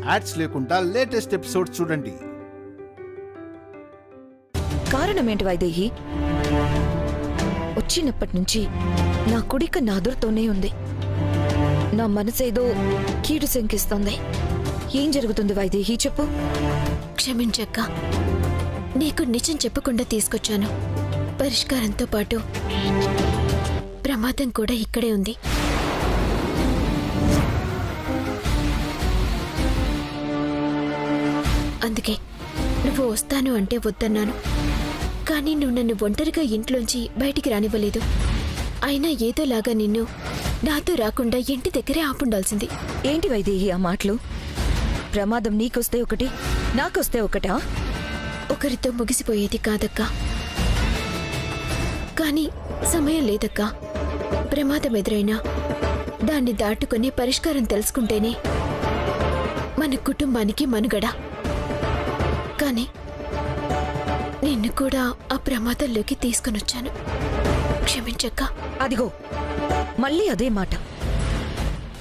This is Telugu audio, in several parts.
యాడ్స్ లేకుండా లేటెస్ట్ ఎపిసోడ్స్ చూడండి. కారణమేంటి వైదేహి? వచ్చినప్పటి నుంచి నా కుడిక నాదురుతోనే ఉంది. నా మనసేదో కీడు శంకిస్తోంది. ఏం జరుగుతుంది వైదేహి, చెప్పు. క్షమించక్క, నీకు నిజం చెప్పకుండా తీసుకొచ్చాను. పరిష్కారంతో పాటు ప్రమాదం కూడా ఇక్కడే ఉంది. అందుకే నువ్వు వస్తాను అంటే వద్దన్నాను. కానీ నువ్వు నన్ను ఒంటరిగా ఇంట్లోంచి బయటికి రానివ్వలేదు. అయినా ఏదోలాగా నిన్ను నాతో రాకుండా ఇంటి దగ్గరే ఆపుండాల్సింది. ఏంటి వైదేహి ఆ మాటలు? ప్రమాదం నీకొస్తే ఒకటి, నాకొస్తే ఒకటా? ఒకరితో ముగిసిపోయేది కాదక్కా. కానీ సమయం లేదక్కా. ప్రమాదం ఎదురైనా దాన్ని దాటుకుని పరిష్కారం తెలుసుకుంటేనే మన కుటుంబానికి మనుగడ. కానీ నిన్ను కూడా ఆ ప్రమాదంలోకి తీసుకునొచ్చాను. క్షమించక్క. అదిగో మళ్ళీ అదే మాట.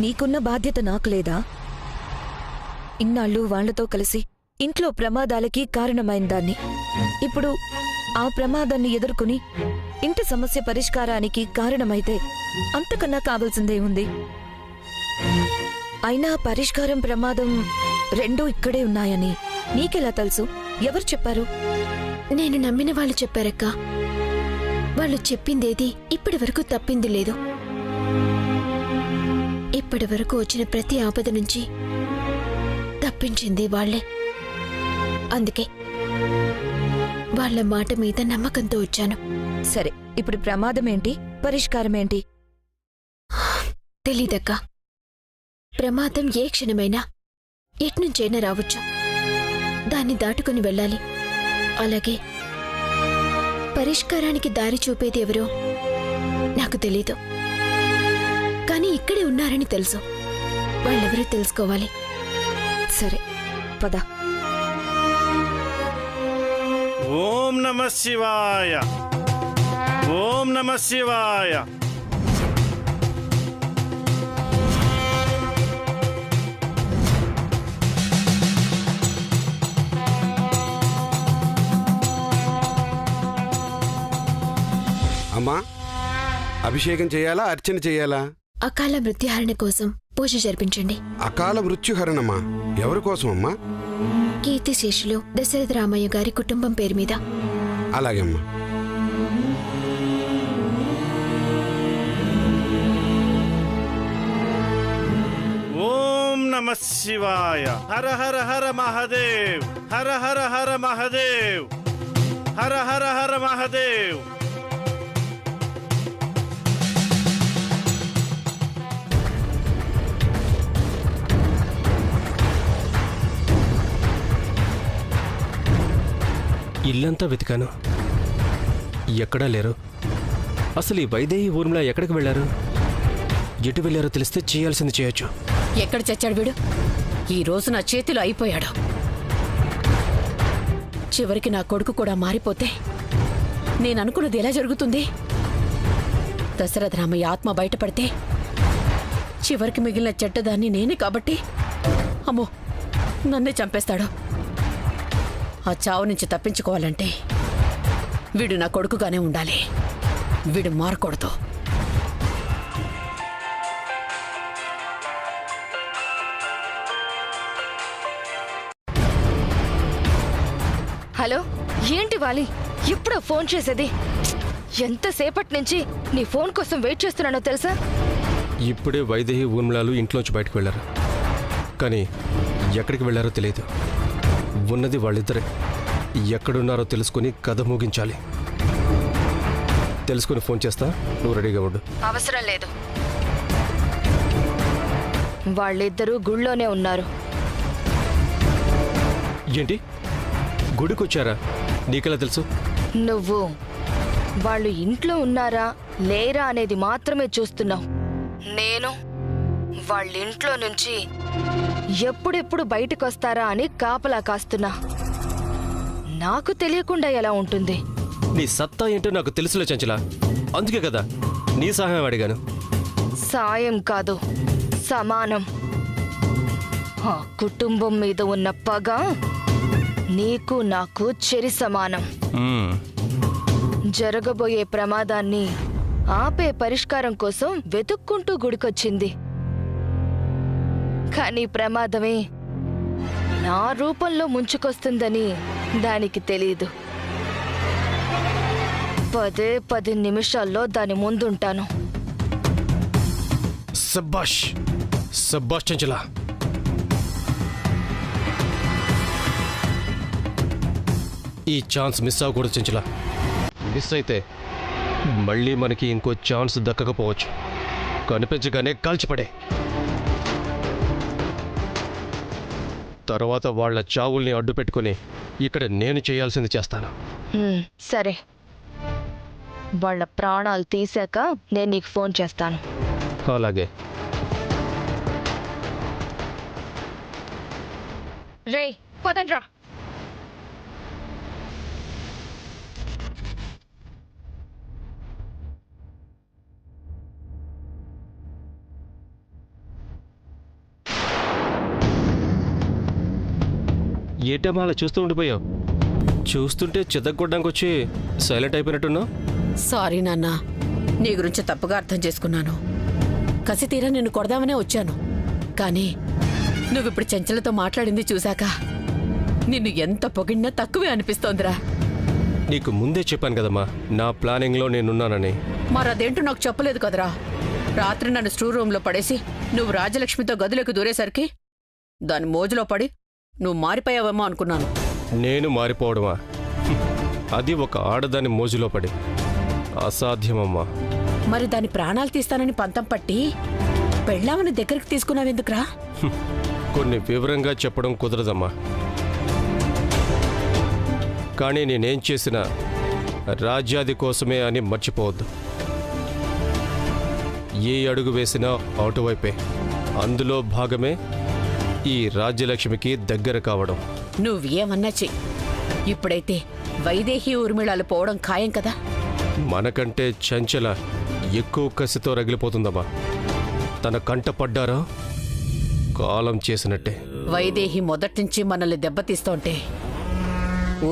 నీకున్న బాధ్యత నాకు లేదా? ఇన్నాళ్ళు వాళ్లతో కలిసి ఇంట్లో ప్రమాదాలకి కారణమైన దాన్ని. ఇప్పుడు ఆ ప్రమాదాన్ని ఎదుర్కొని ఇంటి సమస్య పరిష్కారానికి కారణమైతే అంతకన్నా కావాల్సిందే ఉంది. అయినా పరిష్కారం, ప్రమాదం రెండూ ఇక్కడే ఉన్నాయని నీకెలా తెలుసు? ఎవరు చెప్పారు? నేను నమ్మిన వాళ్ళు చెప్పారక్క. వాళ్ళు చెప్పిందేది ఇప్పటి వరకు తప్పింది లేదు. ఇప్పటి వరకు వచ్చిన ప్రతి ఆపద నుంచి తప్పించింది వాళ్లే. అందుకే వాళ్ల మాట మీద నమ్మకంతో వచ్చాను. సరే, ఇప్పుడు ప్రమాదమేంటి, పరిష్కారమేంటి? తెలీదక్కా. ప్రమాదం ఏ క్షణమైనా ఎట్నుంచైనా రావచ్చు. దాన్ని దాటుకుని వెళ్ళాలి. అలాగే పరిష్కారానికి దారి చూపేది ఎవరో నాకు తెలీదు. కానీ ఇక్కడే ఉన్నారని తెలుసు. వాళ్ళెవరో తెలుసుకోవాలి. సరే పద. ఓం నమః శివాయ. ఓం నమః శివాయ. అమ్మా, అభిషేకం చేయాలా, అర్చన చేయాలా? అకాల మృత్యుహరణ కోసం పూజ జరిపించండి. అకాల మృత్యుహరణమా? ఎవరి కోసం అమ్మా? కీర్తిశేషులు దశరథ రామయ్య గారి కుటుంబం పేరు మీద. అలాగే అమ్మా. ఓం నమః శివాయ. హర హర హర మహాదేవ్. హర హర హర మహాదేవ్. హర హర హర మహాదేవ్. ఇల్లంతా వెతికాను, ఎక్కడా లేరు. అసలు ఈ వైదేహి ఊర్మిళ ఎక్కడికి వెళ్లారు? ఎటు వెళ్లారో తెలిస్తే చేయాల్సింది చేయొచ్చు. ఎక్కడ చచ్చాడు వీడు? ఈ రోజు నా చేతిలో అయిపోయాడు. చివరికి నా కొడుకు కూడా మారిపోతే నేననుకున్నది ఎలా జరుగుతుంది? దశరథ రామయ్య ఆత్మ బయటపడితే చివరికి మిగిలిన చెడ్డదాన్ని నేనే కాబట్టి అమ్మో, నన్నే చంపేస్తాడు. ఆ చావు నుంచి తప్పించుకోవాలంటే వీడు నా కొడుకుగానే ఉండాలి. వీడు మారకూడదు. హలో, ఏంటి వాలి ఇప్పుడు ఫోన్ చేసేది? ఎంతసేపటి నుంచి నీ ఫోన్ కోసం వెయిట్ చేస్తున్నానో తెలుసా? ఇప్పుడే వైదేహి ఊర్మిళలు ఇంట్లోంచి బయటకు వెళ్లారు, కానీ ఎక్కడికి వెళ్లారో తెలియదు. ఉన్నది వాళ్ళిద్దరే. ఎక్కడున్నారో తెలుసుకుని కథ ముగించాలి. తెలుసుకుని ఫోన్ చేస్తా, నువ్వు రెడీగా ఉండు. అవసరం లేదు, వాళ్ళిద్దరూ గుళ్ళోనే ఉన్నారు. ఏంటి, గుడికొచ్చారా? నీకెలా తెలుసు? నువ్వు వాళ్ళు ఇంట్లో ఉన్నారా లేరా అనేది మాత్రమే చూస్తున్నావు. నేను వాళ్ళింట్లో నుంచి ఎప్పుడెప్పుడు బయటకొస్తారా అని కాపలా కాస్తున్నా. నాకు తెలియకుండా ఎలా ఉంటుంది? నీ సత్తా ఏంటో నాకు తెలుసులే చంచల. అందుకే కదా నీ సహాయం అడిగాను. సాయం కాదు, సమానం. ఆ కుటుంబం మీద ఉన్న పగ నీకు నాకు చెరి సమానం. మ్మ్. జరగబోయే ప్రమాదాన్ని ఆపే పరిష్కారం కోసం వెతుక్కుంటూ గుడికొచ్చింది. కానీ ప్రమాదమే నా రూపంలో ముంచుకొస్తుందని దానికి తెలీదు. 10 నిమిషాల్లో దాని ముందుంటాను. సబ్బాష్ సబ్బాష్ చంచల. ఈ ఛాన్స్ మిస్ అవ్వకూడదు చంచల. మిస్ అయితే మళ్ళీ మనకి ఇంకో ఛాన్స్ దక్కకపోవచ్చు. కనిపించగానే కాల్చిపడే. తర్వాత వాళ్ళ చావుల్ని అడ్డు పెట్టుకుని ఇక్కడ నేను చేయాల్సింది చేస్తాను. సరే, వాళ్ళ ప్రాణాలు తీశాక నేను నీకు ఫోన్ చేస్తాను. అలాగే. రే పదండ్రా. ఏంటమ్మా అలా చూస్తూ ఉండిపోయావు? చూస్తుంటే చితగొట్టడానికి వచ్చి సైలెంట్ అయిపోయినట్టున్నావు. సారీ నాన్న, నీ గురించి తప్పుగా అర్థం చేసుకున్నాను. కసి తీరా నిన్ను కొడదామనే వచ్చాను. కానీ నువ్విప్పుడు చెంచలతో మాట్లాడింది చూశాక నిన్ను ఎంత పొగిడినా తక్కువే అనిపిస్తోందిరా. నీకు ముందే చెప్పాను కదమ్మా నా ప్లానింగ్లో నేనున్నానని. మరదేంటో నాకు చెప్పలేదు కదరా. రాత్రి నన్ను స్టోర్ రూమ్లో పడేసి నువ్వు రాజలక్ష్మితో గదిలోకి దూరేసరికి దాని మోజులో పడి నువ్వు మారిపోయావేమో అనుకున్నాను. నేను మారిపోవడమా? అది ఒక ఆడదాని మోజులో పడి. అసాధ్యమమ్మా. మరి దాని ప్రాణాలు తీస్తానని పంతం పట్టి పెళ్ళామని దగ్గరికి తీసుకున్నావెందుకురా? కొన్ని వివరంగా చెప్పడం కుదరదమ్మా. కానీ నేనేం చేసినా రాజ్యాది కోసమే అని మర్చిపోవద్దు. ఏ అడుగు వేసినా అటువైపే. అందులో భాగమే ఈ రాజ్యలక్ష్మికి దగ్గర కావడం. నువ్వేమన్నా చెయ్యి. ఇప్పుడైతే వైదేహి ఊర్మిళాలు పోవడం ఖాయం కదా. మనకంటే చంచల ఎక్కువ కసితో రగిలిపోతుందమ్మా. తన కంట పడ్డారో కాలం చేసినట్టే. వైదేహి మొదట్నుంచి మనల్ని దెబ్బతీస్తోంటే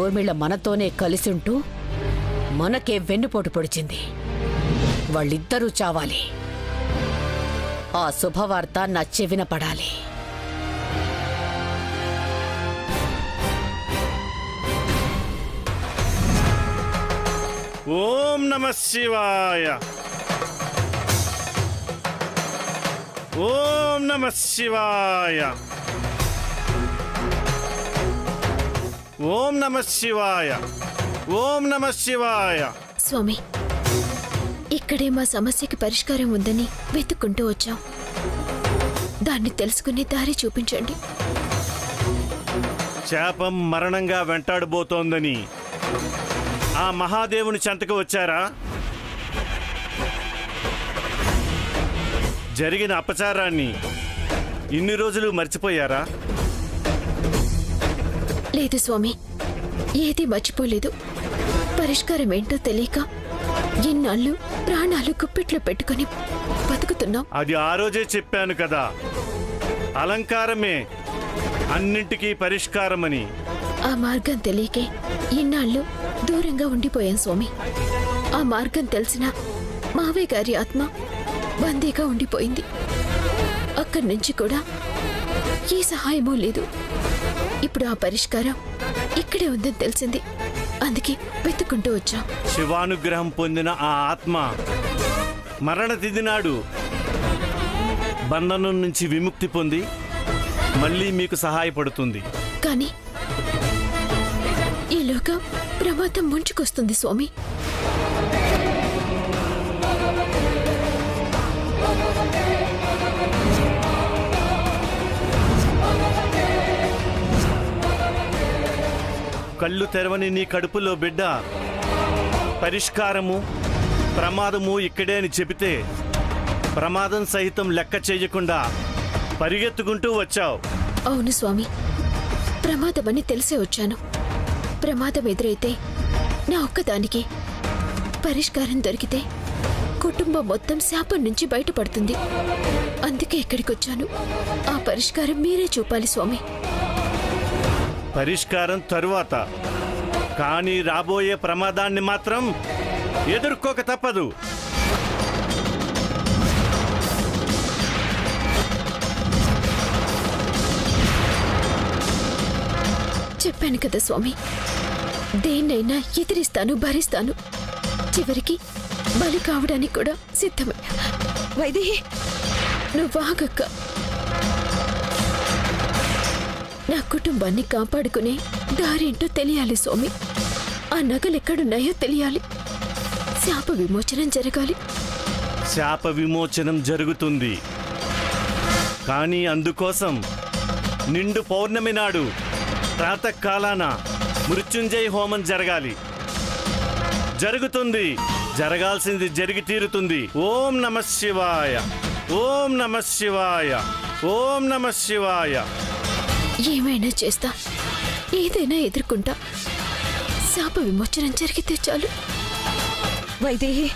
ఊర్మిళ మనతోనే కలిసి ఉంటూ మనకే వెన్నుపోటు పొడిచింది. వాళ్ళిద్దరూ చావాలి. ఆ శుభవార్త నా చెవిన పడాలి. ఓం నమః శివాయ. ఓం నమః శివాయ. ఓం నమః శివాయ. ఓం నమః శివాయ. స్వామి, ఇక్కడే మా సమస్యకి పరిష్కారం ఉందని వెతుక్కుంటూ వచ్చాం. దాన్ని తెలుసుకునే దారి చూపించండి. శాపం మరణంగా వెంటాడబోతోందని ఆ మహాదేవుని చెంతకు వచ్చారా? జరిగిన అపచారాన్ని ఇన్ని రోజులు మర్చిపోయారా? లేదు స్వామి, ఏది మర్చిపోలేదు. పరిష్కారం ఏంటో తెలియక ఇన్నాళ్ళు ప్రాణాలు గుప్పెట్లో పెట్టుకుని బతుకుతున్నాం. అది ఆ రోజే చెప్పాను కదా, అలంకారమే అన్నింటికీ పరిష్కారమని. ఆ మార్గం తెలియకే ఇన్నాళ్ళు దూరంగా ఉండిపోయాం స్వామి. ఆ మార్గం తెలిసిన మావయ్య గారి ఆత్మ బందీగా ఉండిపోయింది. అక్కడి నుంచి కూడా ఏ సహాయమూ లేదు. ఇప్పుడు ఆ పరిష్కారం ఇక్కడే ఉందని తెలిసింది. అందుకే వెతుక్కుంటూ వచ్చాం. శివానుగ్రహం పొందిన ఆ ఆత్మ మరణ తిథి నాడు బంధనం నుంచి విముక్తి పొంది మళ్ళీ మీకు సహాయపడుతుంది. కానీ ఈలోగా ప్రమాదం ముంచుకొస్తుంది స్వామి. కళ్ళు తెరవని నీ కడుపులో బిడ్డ పరిష్కారము ప్రమాదము ఇక్కడే అని చెబితే ప్రమాదం సహితం లెక్క చేయకుండా పరిగెత్తుకుంటూ వచ్చావు. అవును స్వామి, ప్రమాదమని తెలిసే వచ్చాను. ప్రమాదం ఎదురైతే నా ఒక్కదానికి పరిష్కారం దొరికితే కుటుంబం మొత్తం శాపం నుంచి బయటపడుతుంది. అందుకే ఇక్కడికి వచ్చాను. ఆ పరిష్కారం మీరే చూపాలి స్వామి. పరిష్కారం తరువాత, కానీ రాబోయే ప్రమాదాన్ని మాత్రం ఎదుర్కోక తప్పదు. చెప్పాను కదా స్వామి, దేన్నైనా ఎదిరిస్తాను, భరిస్తాను. చివరికి బలి కావడానికి కూడా సిద్ధమే. వైదేహి, నువ్వాగక్క. నా కుటుంబాన్ని కాపాడుకునే దారేంటో తెలియాలి స్వామి. ఆ నగలెక్కడున్నాయో తెలియాలి. శాప విమోచనం జరగాలి. శాప విమోచనం జరుగుతుంది, కానీ అందుకోసం నిండు పౌర్ణమి నాడు ప్రాతకాలాన మృత్యుంజయ హోమం జరగాలి. జరుగుతుంది, జరగాల్సింది జరిగి తీరుతుంది. ఓం నమ శివాయ, ఓం నమ శివాయ, ఓం నమ శివాయ. ఏమైనా చేస్తా, ఏదైనా ఎదుర్కొంటా. శాప విమోచనం జరిగితే చాలు. వైదేహి,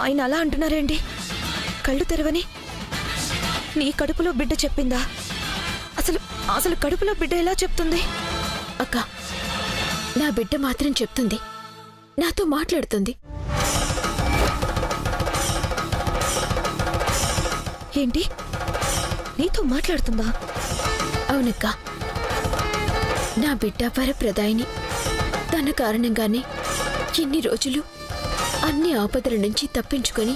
ఆయన అలా అంటున్నారేంటి? కళ్ళు తెరవని నీ కడుపులో బిడ్డ చెప్పిందా? అసలు అసలు కడుపులో బిడ్డ ఎలా చెప్తుంది? అక్క, నా బిడ్డ మాత్రం చెప్తుంది, నాతో మాట్లాడుతుంది. ఏంటి, నీతో మాట్లాడుతుందా? అవునక్క, నా బిడ్డ వరప్రదాయిని. తన కారణంగానే ఎన్ని రోజులు అన్ని ఆపదల నుంచి తప్పించుకొని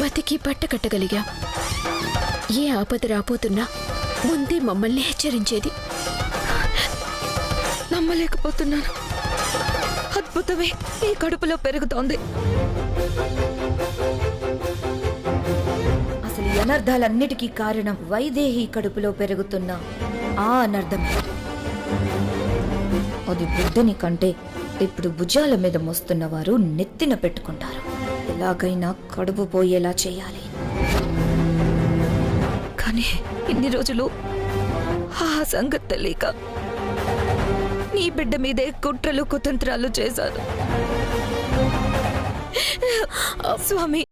బతికి పట్టకట్టగలిగా. ఏ ఆపద రాబోతున్నా ముందే మమ్మల్ని హెచ్చరించేది. నమ్మలేకపోతున్నాను. అద్భుతమే ఈ కడుపులో పెరుగుతోంది. అసలు ఈ అనర్థాలన్నిటికీ కారణం వైదేహి కడుపులో పెరుగుతున్న ఆ అనర్థమే. అది బిడ్డని కంటే ఇప్పుడు భుజాల మీద మోస్తున్న వారు నెత్తిన పెట్టుకుంటారు. ఎలాగైనా కడుపు పోయేలా చేయాలి. కానీ ఇన్ని రోజులు ఆ సంగతి తెలియక నీ బిడ్డ మీదే కుట్రలు కుతంత్రాలు చేశాను. స్వామి,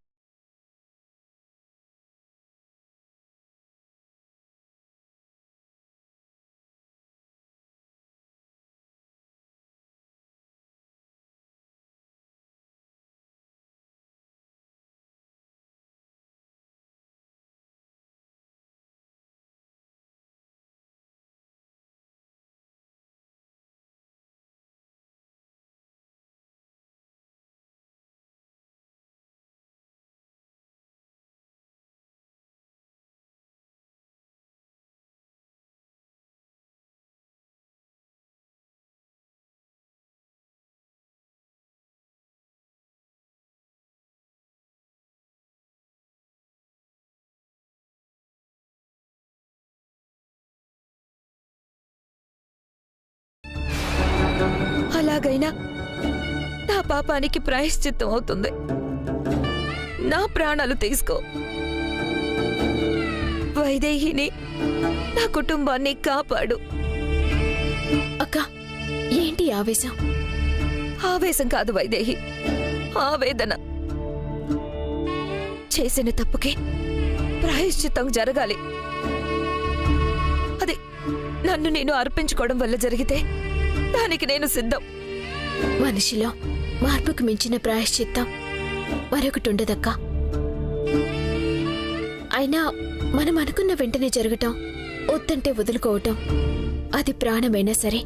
అలాగైనా నా పాపానికి ప్రాయశ్చిత్తం అవుతుంది. నా ప్రాణాలు తీసుకో. వైదేహిని, నా కుటుంబాన్ని కాపాడు. అక్క, ఏంటి ఆవేశం? ఆవేశం కాదు వైదేహి, ఆవేదన. చేసిన తప్పుకి ప్రాయశ్చిత్తం జరగాలి. అది నన్ను నేను అర్పించుకోవడం వల్ల జరిగితే దానికి నేను సిద్ధం. మనిషిలో మార్పుకు మించిన ప్రాయశ్చిత్తం మరొకటి ఉండదక్క. అయినా మనం అనుకున్న వెంటనే జరగటం, వద్దంటే వదులుకోవటం, అది ప్రాణమైనా సరే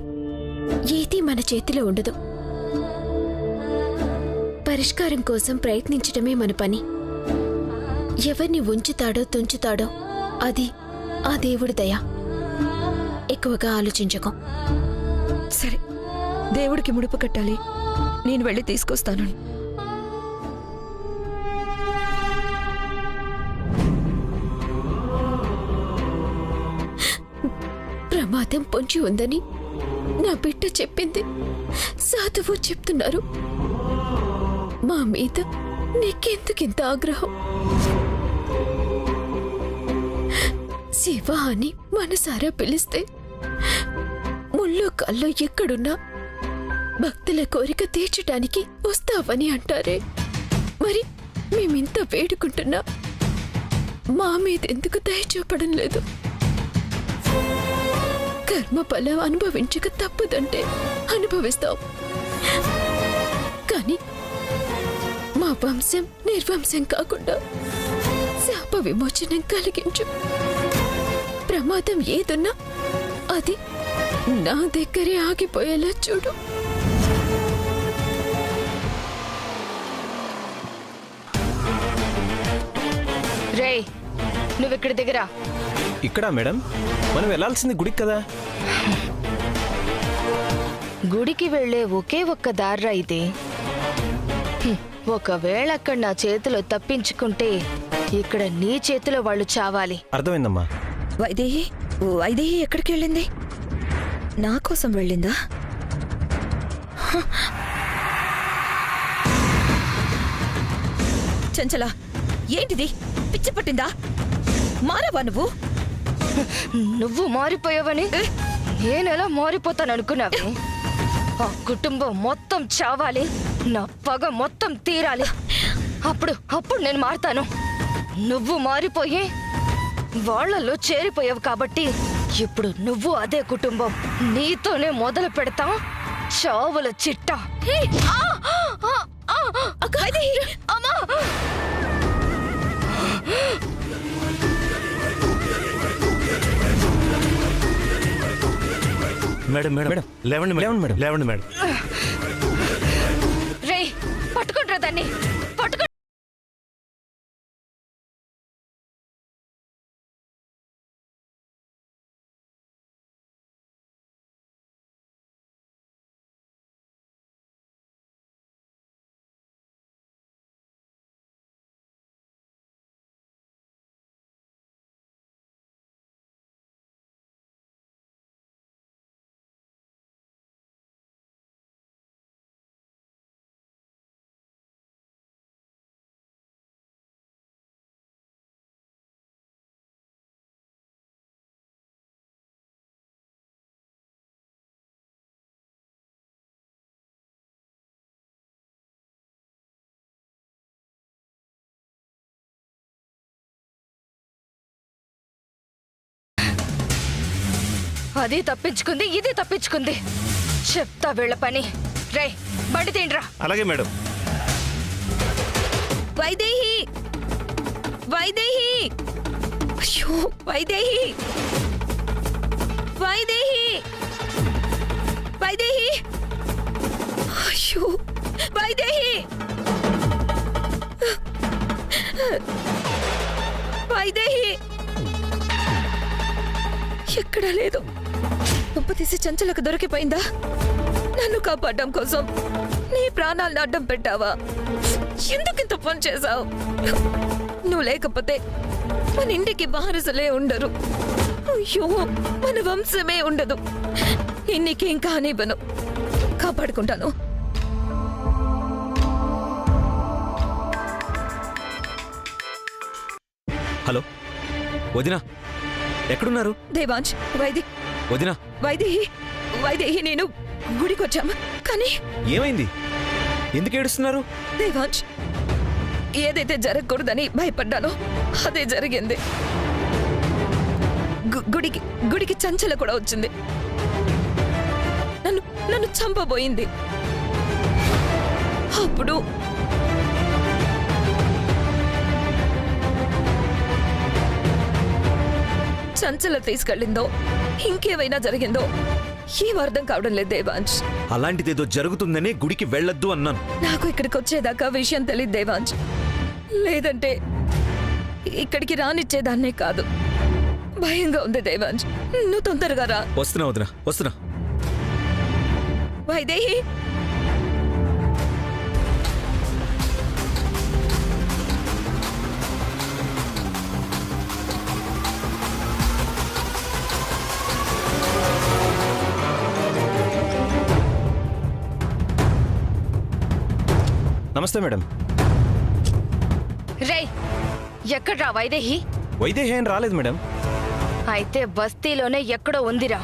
ఏదీ మన చేతిలో ఉండదు. పరిష్కారం కోసం ప్రయత్నించటమే మన పని. ఎవరిని ఉంచుతాడో తుంచుతాడో అది ఆ దేవుడి దయ. ఎక్కువగా ఆలోచించకం. సరే, దేవుడికి ముడుపు కట్టాలి. నేను వెళ్ళి తీసుకొస్తాను. ప్రమాదం పొంచి ఉందని నా బిడ్డ చెప్పింది. సాధువు చెప్తున్నారు. మా మీద నీకెందుకింత ఆగ్రహం? శివ అని మనసారా పిలిస్తే ముళ్ళు కల్లో ఎక్కడున్నా భక్తుల కోరిక తీర్చడానికి వస్తావని అంటారే, మరి మేమింత వేడుకుంటున్నా మా మీద ఎందుకు దయ చూపడం లేదు? కర్మ ఫలం అనుభవించక తప్పదంటే అనుభవిస్తావు, కానీ మా వంశం నిర్వంశం కాకుండా శాప విమోచనం కలిగించు. ప్రమాదం ఏదున్నా అది నా దగ్గరే ఆగిపోయేలా చూడు. రే, నువ్విక్కడి దగ్గర ఇక్కడ మేడం, మనం వెళ్లాల్సింది గుడికి కదా. గుడికి వెళ్లే ఒకే ఒక్క దార్రా ఇది. ఒకవేళ అక్కడ నా చేతిలో తప్పించుకుంటే ఇక్కడ నీ చేతిలో వాళ్ళు చావాలి. అర్థమైందమ్మా. వైదేహి వైదేహి ఎక్కడికి వెళ్ళింది? నా కోసం వెళ్ళిందా? చంచల, ఏంటిది? పిచ్చి పట్టిందా? మారవా నువ్వు? నువ్వు మారిపోయావని నేనెలా మారిపోతాననుకున్నావే? ఆ కుటుంబం మొత్తం చావాలి, నా పగ మొత్తం తీరాలి. అప్పుడు నేను మారుతాను. నువ్వు మారిపోయి వాళ్ళలో చేరిపోయావు కాబట్టి ఇప్పుడు నువ్వు అదే కుటుంబం, నీతోనే మొదలు పెడతా చావుల చిట్ట. అమ్మా! Madam madam madam. లేవండి లేవండి మేడం. లేవండి మేడం. రే, పట్టుకుంటారా దాన్ని? పట్టుకో. అది తప్పించుకుంది, ఇది తప్పించుకుంది. చెప్తా వీళ్ళ పని. రే, బండి తిండ్రా. అలాగే మేడం. వైదేహి వైదేహి అయ్యో వైదేహి వైదేహి వైదేహి అయ్యో వైదేహి వైదేహి ఎక్కడా లేదు. తీసి చంచలకు దొరికిపోయిందా? నన్ను కాపాడడం కోసం నీ ప్రాణాలను అడ్డం పెట్టావా? ఎందుకింత పని చేశావు? నువ్వు లేకపోతే మన ఇంటికి వారసులే ఉండరు. అయ్యో, మన వంశమే ఉండదు. నీకేం కానివ్వను, కాపాడుకుంటాను. హలో వదినా, ఎక్కడున్నారు? దేవాంశ్, వదినా, వైదేహి నేను గుడికొచ్చాము, కానీ ఏమైంది? ఎందుకు ఏడుస్తున్నారు? దేవాంశ్, ఏదైతే జరగకూడదని భయపడ్డానో అదే జరిగింది. గుడికి చంచల కూడా వచ్చింది. నన్ను చంపబోయింది. అప్పుడు చంచల తీసుకెళ్ళిందో ఇంకేమైనా జరిగిందో ఏం అర్థం కావడం లేదు దేవాంశ్. అలాంటిదేదో జరుగుతుందనే గుడికి వెళ్ళొద్దు అన్నాను. నాకు ఇక్కడికి వచ్చేదాకా విషయం తెలియదు దేవాంశ్. లేదంటే ఇక్కడికి రానిచ్చేదాన్నే కాదు. భయంగా ఉంది దేవాంశ్, నువ్వు తొందరగా రా. వస్తున్నా వదినా, వస్తున్నా. వైదేహి, నమస్తే మేడం. రే, ఎక్కడ్రా వైదేహి? వైదేహి ఏం రాలేదు మేడం. అయితే బస్తీలోనే ఎక్కడో ఉందిరా,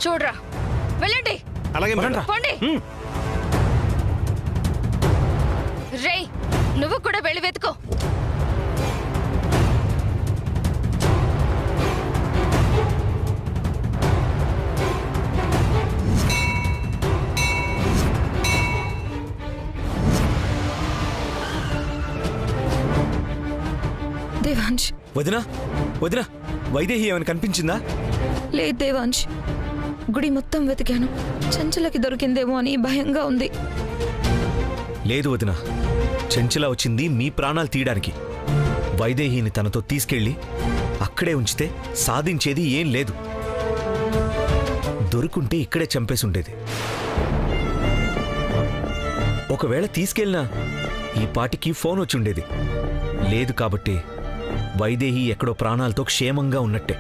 చూడ్రా. వెళ్ళండి. అలాగే మేడం. పోండి. రేయ్ నువ్వు కూడా వెళ్ళి వెతుకో. దేవాంశ్. వదినా వదినా, వైదేహి ఏమైనా కనిపించిందా? లేదు దేవాంశ్, గుడి మొత్తం వెతికాను. చంచలకి దొరికిందేమో అని భయంగా ఉంది. లేదు వదినా, చెంచల వచ్చింది మీ ప్రాణాలు తీయడానికి. వైదేహిని తనతో తీసుకెళ్ళి అక్కడే ఉంచితే సాధించేది ఏం లేదు. దొరుకుంటే ఇక్కడే చంపేసుండేది. ఒకవేళ తీసుకెళ్ళినా ఈ పాటికి ఫోన్ వచ్చుండేది. లేదు కాబట్టి వైదేహి ఎక్కడో ప్రాణాలతో క్షేమంగా ఉన్నట్టే.